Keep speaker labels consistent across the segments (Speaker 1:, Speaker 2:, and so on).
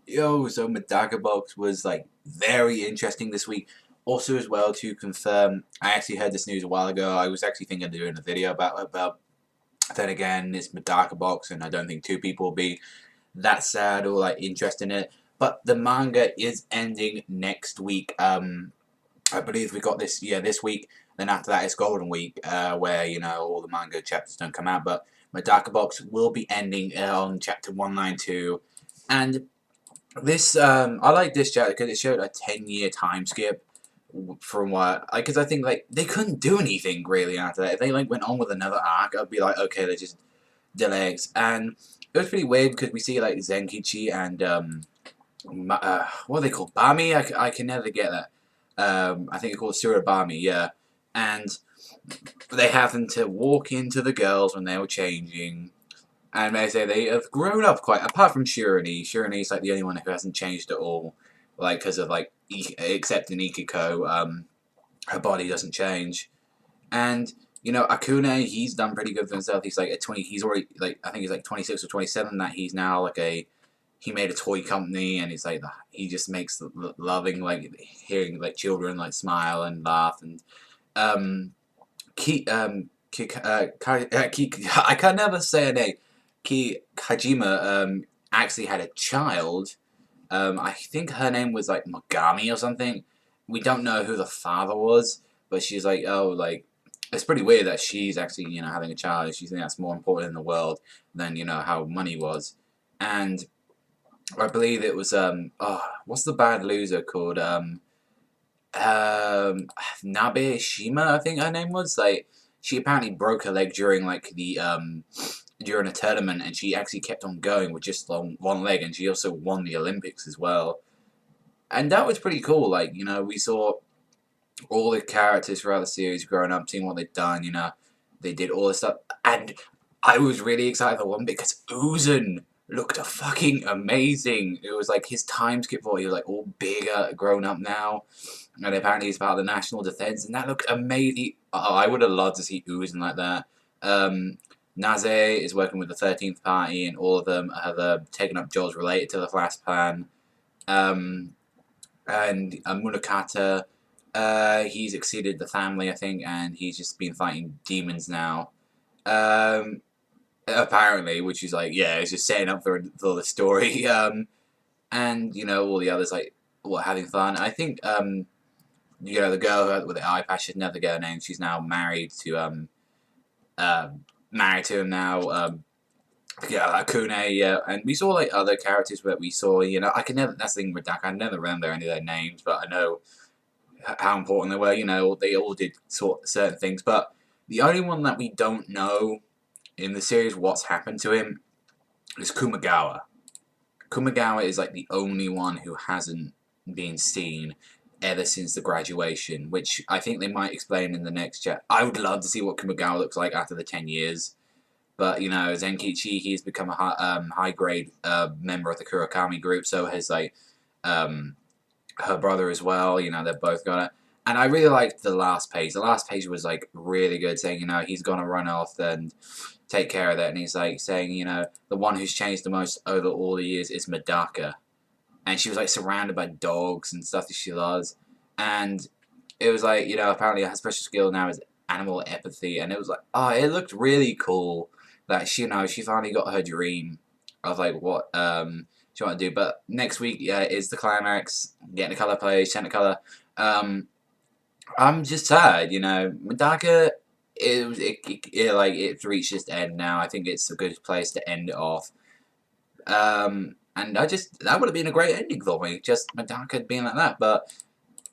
Speaker 1: Yo, so Medaka box was like very interesting this week. Also, as well to confirm, I actually heard this news a while ago. I was actually thinking of doing a video about it, but then again, it's Medaka box, and I don't think two people will be that sad or like interested in it. But the manga is ending next week. I believe we got this week. Then after that, it's Golden Week, where all the manga chapters don't come out. But Medaka box will be ending on chapter 192, and this I like this chapter because it showed a 10-year time skip from what because I think like they couldn't do anything really after that. If they like went on with another arc, I'd be like, okay, they just delays. And it was pretty weird because we see like Zenkichi and what are they called? Bami? I can never get that. I think it's called Surabami, yeah. And they happen to walk into the girls when they were changing. And they say they have grown up quite, apart from Shirani. Shirani's like the only one who hasn't changed at all. Like, because of like, except in Ikiko, her body doesn't change. And, Akune, he's done pretty good for himself. He's like at 20, he's already, like, I think he's like 26 or 27, that he's now like he made a toy company, and he's like, he just makes loving, like, hearing like children like smile and laugh. And, I can never say her name. Kajima actually had a child. I think her name was like Mogami or something. We don't know who the father was, but she's like, oh, like, it's pretty weird that she's actually, having a child. She thinks that's more important in the world than, how money was. And I believe it was, what's the bad loser called? Nabe Shima, I think her name was. Like, she apparently broke her leg during, like, during a tournament, and she actually kept on going with just one leg, and she also won the Olympics as well. And that was pretty cool. Like, we saw all the characters throughout the series growing up, seeing what they've done, they did all this stuff. And I was really excited for one because Uzun looked fucking amazing. It was like his time skip for he was like all bigger, grown up now. And apparently he's part of the national defense, and that looked amazing. Oh, I would have loved to see Uzun like that. Naze is working with the 13th Party, and all of them have taken up jobs related to the Flash Plan. And Munakata, he's exceeded the family, I think, and he's just been fighting demons now. Apparently, which is like, yeah, it's just setting up for the story. And, all the others, like, having fun. I think, the girl with the eye patch, should never get her name. She's now married to, married to him now. Yeah, Akune, yeah, and we saw like other characters that we saw. I can never. That's the thing with Dak. I never remember any of their names, but I know how important they were. They all did certain things. But the only one that we don't know in the series what's happened to him is Kumagawa. Kumagawa is like the only one who hasn't been seen ever since the graduation, which I think they might explain in the next chapter. I would love to see what Kumagawa looks like after the 10 years. But, Zenkichi, he's become a high-grade member of the Kurakami group, so has, like, her brother as well. They've both got it. And I really liked the last page. The last page was, like, really good, saying, he's gonna run off and take care of that. And he's, like, saying, the one who's changed the most over all the years is Medaka. And she was, like, surrounded by dogs and stuff that she loves. And it was, like, apparently her special skill now is animal empathy. And it was, like, oh, it looked really cool that she finally got her dream of like what she wanted to do. But next week, yeah, is the climax, getting a color page, Technicolor. I'm just sad, Medaka, it's reached its end now. I think it's a good place to end it off. And that would have been a great ending for me, just Medaka being like that. But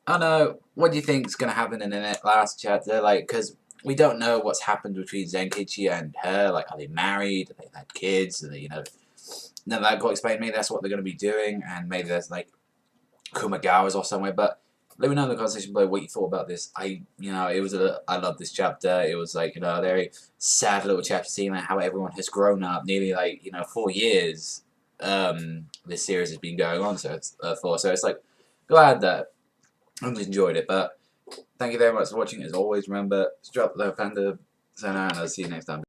Speaker 1: I don't know, what do you think is going to happen in the last chapter? Like, because we don't know what's happened between Zenkichi and her. Like, are they married? Have they had kids? Are they, none of that got explained to me. That's what they're going to be doing. And maybe there's, like, Kumagawa's or somewhere. But let me know in the comment section below what you thought about this. I love this chapter. It was, like, a very sad little chapter, seeing like, how everyone has grown up. Nearly, like, 4 years this series has been going on. So it's, so it's, like, glad that I enjoyed it. But thank you very much for watching. As always, remember to drop the panda, and I'll see you next time.